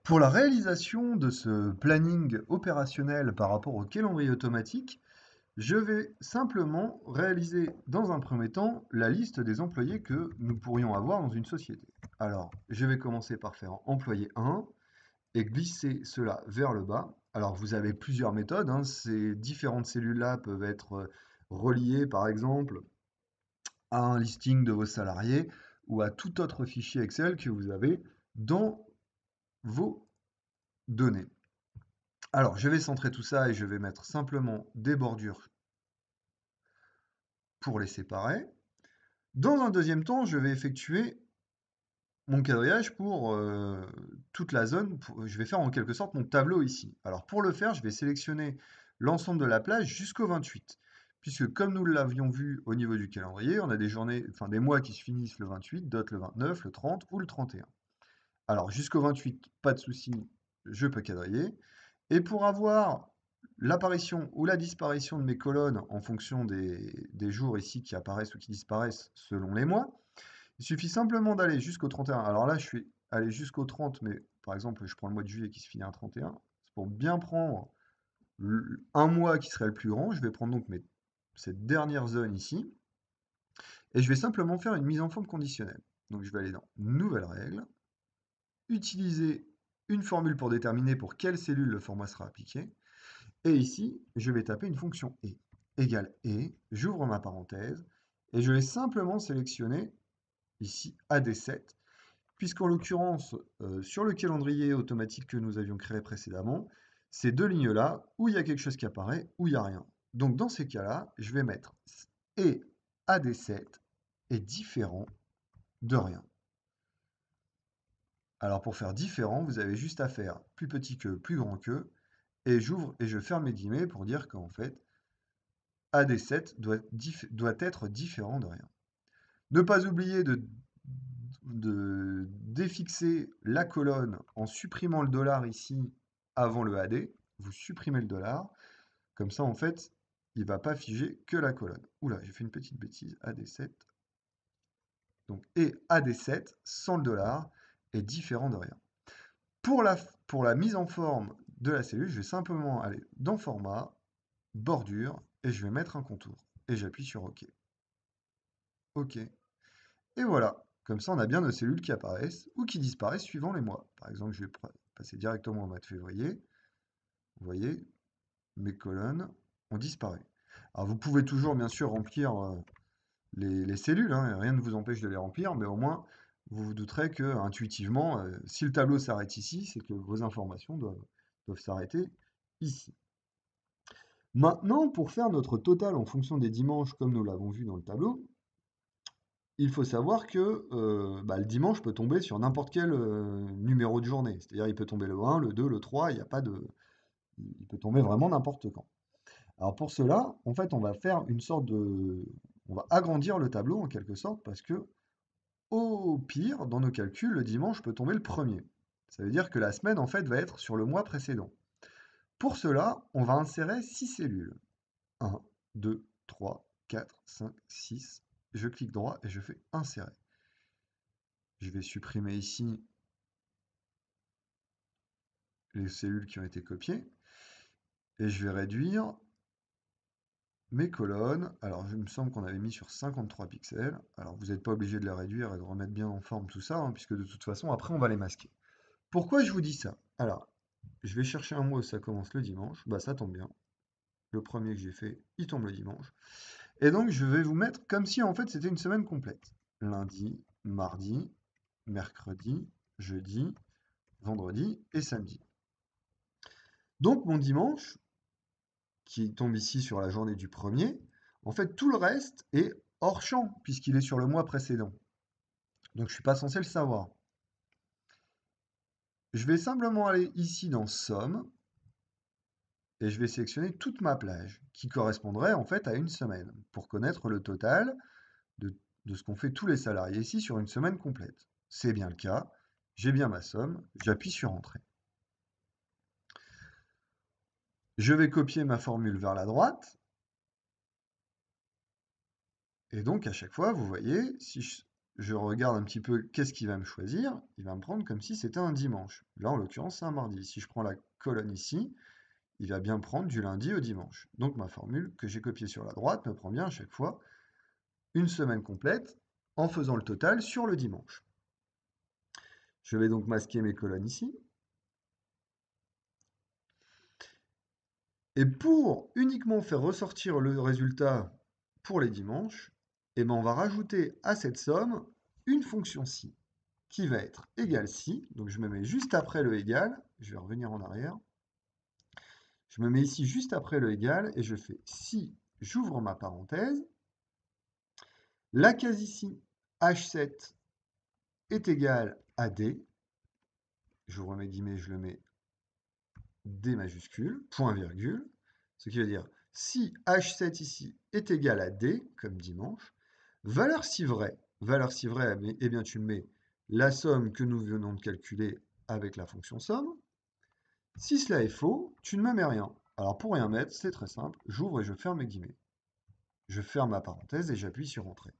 Pour la réalisation de ce planning opérationnel par rapport au calendrier automatique, je vais simplement réaliser dans un premier temps la liste des employés que nous pourrions avoir dans une société. Alors, je vais commencer par faire employé 1 et glisser cela vers le bas. Alors, vous avez plusieurs méthodes, hein. Ces différentes cellules-là peuvent être reliées, par exemple, à un listing de vos salariés ou à tout autre fichier Excel que vous avez dans vos données. Alors, je vais centrer tout ça et je vais mettre simplement des bordures pour les séparer. Dans un deuxième temps, je vais effectuer mon quadrillage pour toute la zone. Je vais faire en quelque sorte mon tableau ici. Alors, pour le faire, je vais sélectionner l'ensemble de la plage jusqu'au 28. Puisque comme nous l'avions vu au niveau du calendrier, on a des journées, enfin des mois qui se finissent le 28, d'autres le 29, le 30 ou le 31. Alors, jusqu'au 28, pas de souci, je peux quadriller. Et pour avoir l'apparition ou la disparition de mes colonnes en fonction des jours ici qui apparaissent ou qui disparaissent selon les mois, il suffit simplement d'aller jusqu'au 31. Alors là, je suis allé jusqu'au 30, mais par exemple, je prends le mois de juillet qui se finit à 31. C'est pour bien prendre un mois qui serait le plus grand. Je vais prendre donc cette dernière zone ici, et je vais simplement faire une mise en forme conditionnelle. Donc je vais aller dans Nouvelles règles, utiliser une formule pour déterminer pour quelle cellule le format sera appliqué. Et ici, je vais taper une fonction et égale et, j'ouvre ma parenthèse, et je vais simplement sélectionner ici AD7, puisqu'en l'occurrence, sur le calendrier automatique que nous avions créé précédemment, ces deux lignes-là, où il y a quelque chose qui apparaît, où il n'y a rien. Donc dans ces cas-là, je vais mettre et AD7 est différent de rien. Alors pour faire différent, vous avez juste à faire plus petit que, plus grand que, et j'ouvre et je ferme mes guillemets pour dire qu'en fait, AD7 doit être différent de rien. Ne pas oublier de défixer la colonne en supprimant le dollar ici avant le AD. Vous supprimez le dollar. Comme ça, en fait, il ne va pas figer que la colonne. Oula, j'ai fait une petite bêtise. AD7. Donc, et AD7 sans le dollar est différent de rien. Pour la mise en forme de la cellule, je vais simplement aller dans Format, Bordure, et je vais mettre un contour. Et j'appuie sur OK. OK. Et voilà. Comme ça, on a bien nos cellules qui apparaissent ou qui disparaissent suivant les mois. Par exemple, je vais passer directement au mois de février. Vous voyez, mes colonnes ont disparu. Alors, vous pouvez toujours, bien sûr, remplir les cellules, hein, rien ne vous empêche de les remplir, mais au moins, vous vous douterez que, intuitivement, si le tableau s'arrête ici, c'est que vos informations doivent s'arrêter ici. Maintenant, pour faire notre total en fonction des dimanches, comme nous l'avons vu dans le tableau, il faut savoir que le dimanche peut tomber sur n'importe quel numéro de journée. C'est-à-dire, il peut tomber le 1, le 2, le 3, il y a pas de... il peut tomber vraiment n'importe quand. Alors pour cela, en fait, on va faire une sorte de... On va agrandir le tableau en quelque sorte parce que, au pire, dans nos calculs, le dimanche peut tomber le premier. Ça veut dire que la semaine, en fait, va être sur le mois précédent. Pour cela, on va insérer 6 cellules. 1, 2, 3, 4, 5, 6. Je clique droit et je fais insérer. Je vais supprimer ici les cellules qui ont été copiées. Et je vais réduire mes colonnes. Alors, il me semble qu'on avait mis sur 53 pixels. Alors, vous n'êtes pas obligé de les réduire et de remettre bien en forme tout ça, hein, puisque de toute façon, après, on va les masquer. Pourquoi je vous dis ça? Alors, je vais chercher un mois où ça commence le dimanche. Bah, ça tombe bien. Le premier que j'ai fait, il tombe le dimanche. Et donc, je vais vous mettre comme si, en fait, c'était une semaine complète. Lundi, mardi, mercredi, jeudi, vendredi et samedi. Donc, mon dimanche, qui tombe ici sur la journée du premier, en fait, tout le reste est hors champ, puisqu'il est sur le mois précédent. Donc, je ne suis pas censé le savoir. Je vais simplement aller ici dans Somme, et je vais sélectionner toute ma plage, qui correspondrait en fait à une semaine, pour connaître le total de ce qu'ont fait tous les salariés ici sur une semaine complète. C'est bien le cas, j'ai bien ma somme, j'appuie sur Entrée. Je vais copier ma formule vers la droite, et donc à chaque fois, vous voyez, si je regarde un petit peu qu'est-ce qu'il va me choisir. Il va me prendre comme si c'était un dimanche. Là, en l'occurrence, c'est un mardi. Si je prends la colonne ici, il va bien prendre du lundi au dimanche. Donc ma formule que j'ai copiée sur la droite me prend bien à chaque fois une semaine complète en faisant le total sur le dimanche. Je vais donc masquer mes colonnes ici. Et pour uniquement faire ressortir le résultat pour les dimanches, eh ben on va rajouter à cette somme une fonction si qui va être égale si. Donc je me mets juste après le égal. Je vais revenir en arrière. Je me mets ici juste après le égal et je fais si, j'ouvre ma parenthèse. La case ici, H7, est égale à D. J'ouvre mes guillemets, je le mets D majuscule, point virgule. Ce qui veut dire si H7 ici est égal à D, comme dimanche, valeur si vraie, eh bien tu mets la somme que nous venons de calculer avec la fonction somme. Si cela est faux, tu ne me mets rien. Alors pour rien mettre, c'est très simple, j'ouvre et je ferme mes guillemets. Je ferme ma parenthèse et j'appuie sur Entrée.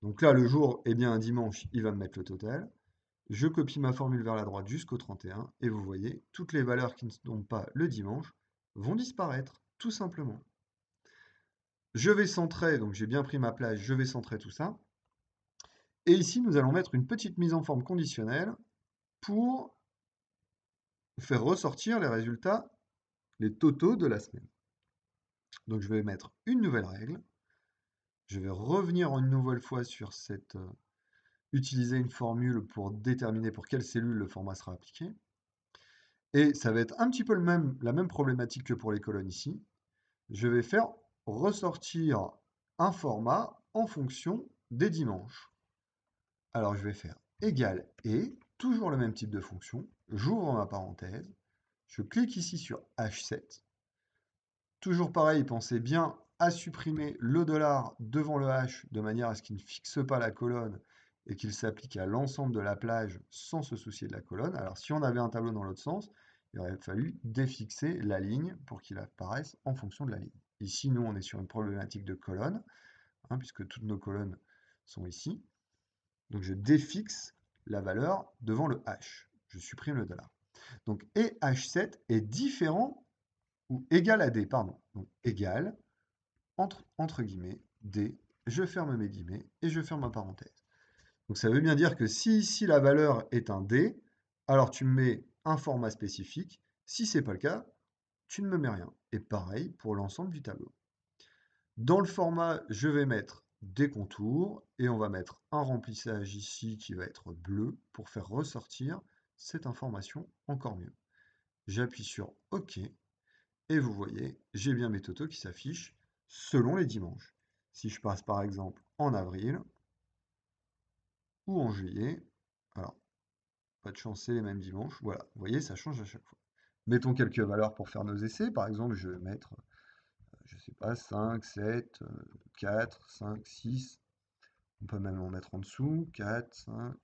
Donc là, le jour, eh bien un dimanche, il va me mettre le total. Je copie ma formule vers la droite jusqu'au 31 et vous voyez, toutes les valeurs qui ne sont pas le dimanche vont disparaître, tout simplement. Je vais centrer, donc j'ai bien pris ma place, je vais centrer tout ça. Et ici, nous allons mettre une petite mise en forme conditionnelle pour faire ressortir les résultats, les totaux de la semaine. Donc je vais mettre une nouvelle règle. Je vais revenir une nouvelle fois sur cette... utiliser une formule pour déterminer pour quelle cellule le format sera appliqué. Et ça va être un petit peu la même problématique que pour les colonnes ici. Je vais faire ressortir un format en fonction des dimanches. Alors je vais faire égal et, toujours le même type de fonction, j'ouvre ma parenthèse, je clique ici sur H7. Toujours pareil, pensez bien à supprimer le dollar devant le H de manière à ce qu'il ne fixe pas la colonne et qu'il s'applique à l'ensemble de la plage sans se soucier de la colonne. Alors si on avait un tableau dans l'autre sens, il aurait fallu défixer la ligne pour qu'il apparaisse en fonction de la ligne. Ici, nous, on est sur une problématique de colonne, puisque toutes nos colonnes sont ici. Donc je défixe la valeur devant le H. Je supprime le dollar. Donc et H7 est différent ou égal à D, pardon. Donc égal, entre guillemets, D, je ferme mes guillemets et je ferme ma parenthèse. Donc ça veut bien dire que si ici la valeur est un D, alors tu me mets un format spécifique. Si ce n'est pas le cas, tu ne me mets rien. Et pareil pour l'ensemble du tableau. Dans le format, je vais mettre des contours et on va mettre un remplissage ici qui va être bleu pour faire ressortir cette information encore mieux. J'appuie sur OK et vous voyez, j'ai bien mes totaux qui s'affichent selon les dimanches. Si je passe par exemple en avril ou en juillet, alors pas de chance, c'est les mêmes dimanches. Voilà, vous voyez, ça change à chaque fois. Mettons quelques valeurs pour faire nos essais. Par exemple, je vais mettre, je sais pas, 5, 7, 4, 5, 6. On peut même en mettre en dessous, 4, 5.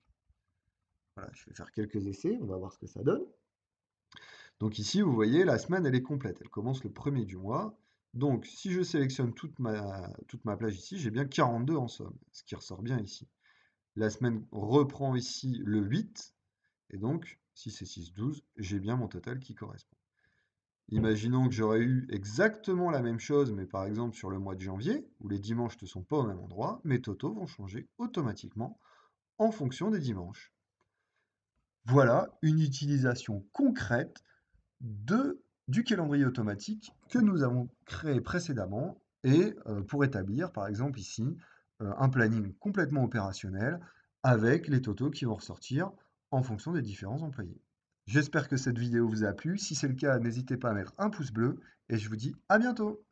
Voilà, je vais faire quelques essais, on va voir ce que ça donne. Donc ici, vous voyez, la semaine, elle est complète. Elle commence le 1er du mois. Donc, si je sélectionne toute ma plage ici, j'ai bien 42 en somme, ce qui ressort bien ici. La semaine reprend ici le 8, et donc, si c'est 6, 12, j'ai bien mon total qui correspond. Imaginons que j'aurais eu exactement la même chose, mais par exemple sur le mois de janvier, où les dimanches ne sont pas au même endroit, mes totaux vont changer automatiquement en fonction des dimanches. Voilà une utilisation concrète du calendrier automatique que nous avons créé précédemment et pour établir, par exemple ici, un planning complètement opérationnel avec les totaux qui vont ressortir en fonction des différents employés. J'espère que cette vidéo vous a plu. Si c'est le cas, n'hésitez pas à mettre un pouce bleu et je vous dis à bientôt.